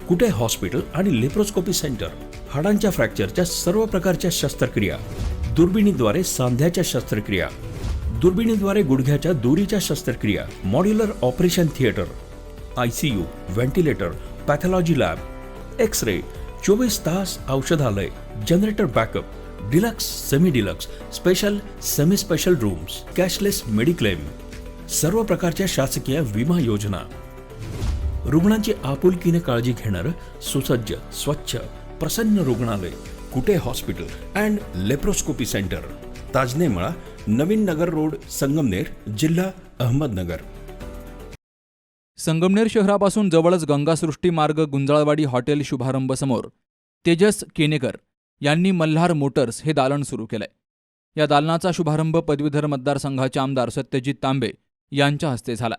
कुटे hospital आणि laparoscopy centre, हाडांच्या फ्रॅक्चरच्या सर्व प्रकारच्या शस्त्रक्रिया, दुर्बिणीद्वारे सांध्याच्या शस्त्रक्रिया, दुर्बिणीद्वारे गुडघ्याच्या दोरीच्या शस्त्रक्रिया, modular operation theatre, ICU, ventilator, pathology lab, X-ray, 24 तास औषधालय, generator backup, deluxe, semi deluxe, special, semi special rooms, cashless mediclaim, सर्व प्रकारच्या शासकीय विमा योजना, रुग्णांची आपुलकीने काळजी घेणारं सुसज्ज, स्वच्छ, प्रसन्न रुग्णालय, Kute hospital and laparoscopy centre, Tajne Mala, Navin Nagar road, Sangamner, जिल्हा अहमदनगर. संगमनेर शहरापासून जवळच गंगासृष्टी मार्ग गुंजाळवाडी हॉटेल शुभारंभ समोर तेजस केनेकर यांनी मल्हार मोटर्स हे दालन सुरू केलंय. या दालनाचा शुभारंभ पदवीधर मतदारसंघाचे आमदार सत्यजित तांबे यांच्या हस्ते झाला.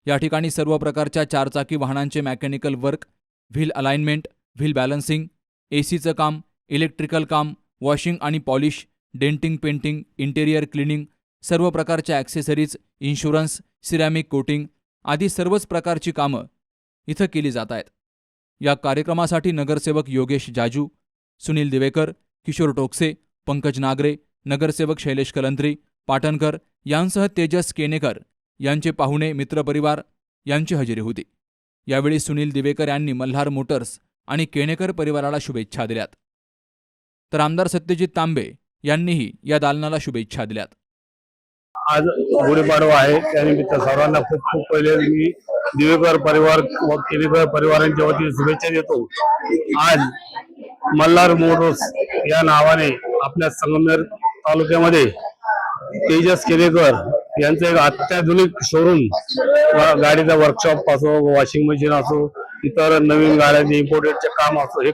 या ठिकाणी सर्व प्रकारच्या चारचाकी वाहनांचे mechanical work, wheel alignment, wheel balancing, ACचं काम, इलेक्ट्रिकल काम, वॉशिंग आणि polish, denting, painting, interior cleaning, सर्व प्रकारच्या ॲक्सेसरीज, इन्शुरन्स, सिरॅमिक कोटिंग आदी सर्वच प्रकारची कामं इथं केली जात आहेत. या कार्यक्रमासाठी नगरसेवक योगेश जाजू, सुनील दिवेकर, किशोर टोकसे, पंकज नागरे, नगरसेवक शैलेश कलंत्री, पाटणकर यांसह तेजस केनेकर यांचे पाहुणे, मित्रपरिवार यांची हजेरी होती. यावेळी सुनील दिवेकर यांनी मल्हार मोटर्स आणि केनेकर परिवाराला शुभेच्छा दिल्यात. तर आमदार सत्यजित तांबे यांनीही या दालनाला शुभेच्छा दिल्यात. आज गुढीपाडवा आहे, त्यानिमित्त सर्वांना खूप खूप पहिले मी दिवेकर परिवार व केनेकर परिवारांच्या वतीने शुभेच्छा देतो. आज मल्हार मोटर्स या नावाने आपल्या संगमनेर तालुक्यामध्ये तेजस केनेकर यांचं एक अत्याधुनिक शोरूम, गाडीचा वर्कशॉप असो, वॉशिंग मशीन असो, इतर नवीन गाड्यांचे इम्पोर्टेडचे काम असो, हे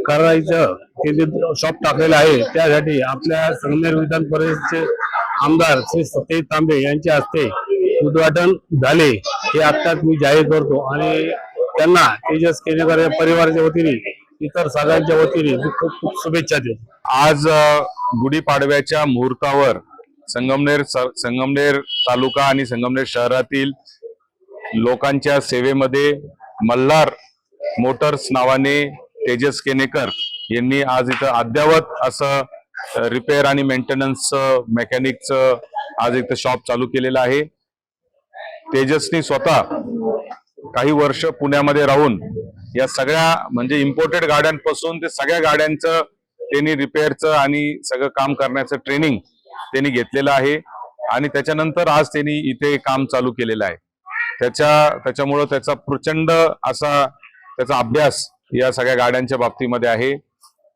करायचं ते शॉप टाकलेलं आहे. त्यासाठी आपल्या संगमनेर विधान परिषदेचे आमदार श्री सत्यजित तांबे यांच्या हस्ते उद्घाटन झाले. हे आत्ताच मी जाहीर करतो आणि त्यांना तेजस केनेकर या परिवाराच्या वतीने, इतर सगळ्यांच्या वतीने खूप खूप शुभेच्छा देतो. आज गुढीपाडव्याच्या मुहूर्तावर संगमनेर तालुका आणि संगमनेर शहरातील लोकांच्या सेवेमध्ये मल्हार मोटर्स नावाने तेजस केनेकर यांनी आज इथं अद्यावत असं रिपेअर आणि मेंटेनन्सचं, मेकॅनिकचं आज इथं शॉप चालू केलेलं आहे. तेजसनी स्वतः काही वर्ष पुण्यामध्ये राहून या सगळ्या म्हणजे इम्पोर्टेड गाड्यांपासून ते सगळ्या गाड्यांचं त्यांनी रिपेअरचं आणि सगळं काम करण्याचं ट्रेनिंग त्यांनी घेतलेलं आहे आणि त्याच्यानंतर आज त्यांनी इथे काम चालू केलेलं आहे. त्याच्यामुळं त्याचा प्रचंड असा त्याचा अभ्यास या सगळ्या गाड्यांच्या बाबतीमध्ये आहे.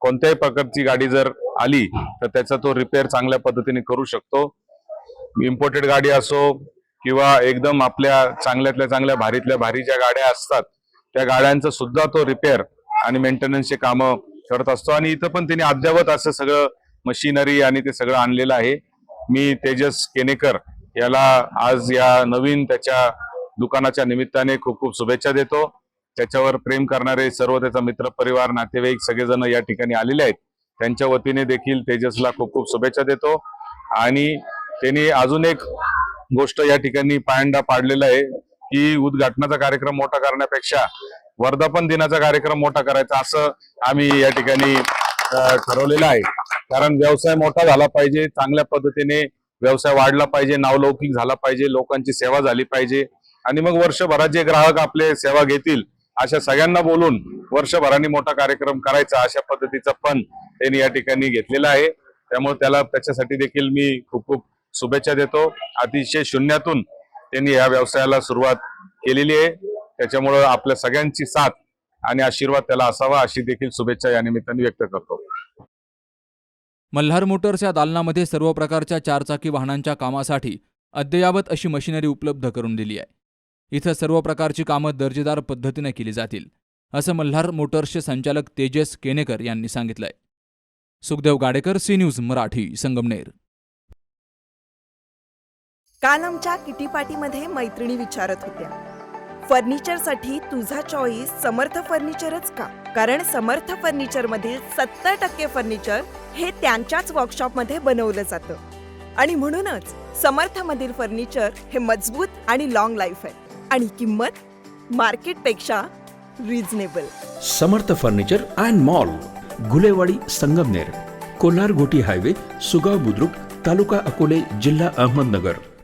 कोणत्याही प्रकारची गाडी जर आली तर त्याचा तो रिपेअर चांगल्या पद्धतीने करू शकतो. इम्पोर्टेड गाडी असो किंवा एकदम आपल्या चांगल्यातल्या चांगल्या भारीतल्या भारी ज्या गाड्या असतात त्या गाड्यांचं सुद्धा तो रिपेअर आणि मेंटेनन्सचे कामं करत असतो. आणि इथं पण त्यांनी अद्यावत असं सगळं मशिनरी आणि ते सगळं आणलेलं आहे. मी तेजस केनेकर याला आज या नवीन त्याच्या दुकानाच्या निमित्ताने खूप खूप शुभेच्छा देतो. त्याच्यावर प्रेम करणारे सर्व त्याचा मित्र परिवार, नातेवाईक सगळेजण या ठिकाणी आलेले आहेत. त्यांच्या वतीने देखील तेजसला खूप खूप शुभेच्छा देतो. आणि त्यांनी अजून एक गोष्ट या ठिकाणी पायंडा पाडलेला आहे की उद्घाटनाचा कार्यक्रम मोठा करण्यापेक्षा वर्धापन दिनाचा कार्यक्रम मोठा करायचा, असं आम्ही या ठिकाणी ठरवलेलं आहे. कारण व्यवसाय मोठा झाला पाहिजे, चांगल्या पद्धतीने व्यवसाय वाढला पाहिजे, नावलौकिक झाला पाहिजे, लोकांची सेवा झाली पाहिजे आणि मग वर्षभरात जे ग्राहक आपले सेवा घेतील अशा सगळ्यांना बोलून वर्षभराने मोठा कार्यक्रम करायचा, अशा पद्धतीचा पण त्यांनी या ठिकाणी घेतलेला आहे. त्यामुळे त्याच्यासाठी देखील मी खूप खूप शुभेच्छा देतो. अतिशय शून्यातून त्यांनी या व्यवसायाला सुरुवात केलेली आहे. त्याच्यामुळे आपल्या सगळ्यांची साथ आणि आशीर्वाद त्याला असावा अशी देखील शुभेच्छा या निमित्ताने व्यक्त करतो. मल्हार मोटर्स या दालनामध्ये सर्व प्रकारच्या चारचाकी वाहनांच्या कामासाठी अद्ययावत अशी मशिनरी उपलब्ध करून दिली आहे. इथं सर्व प्रकारची कामं दर्जेदार पद्धतीने केली जातील, असं मल्हार मोटर्सचे संचालक तेजस केनेकर यांनी सांगितलंय. Sukhdev Gadekar, C news Marathi, Sangamner. काल आमच्या किटी पार्टीमध्ये मैत्रिणी विचारत होत्या, फर्निचरसाठी तुझा चॉईस समर्थ फर्निचरच का? कारण समर्थ फर्निचरमधील 70% फर्निचर हे त्यांच्याच वर्कशॉपमध्ये बनवलं जातं आणि म्हणूनच समर्थमधील फर्निचर हे मजबूत आणि लॉंग लाईफ आहे आणि किंमत मार्केटपेक्षा reasonable. Samarth furniture and mall, Ghulewadi, Sangamner, Kolhar Ghoti highway, Sugaon Budruk, taluka Akole, जिल्हा अहमदनगर.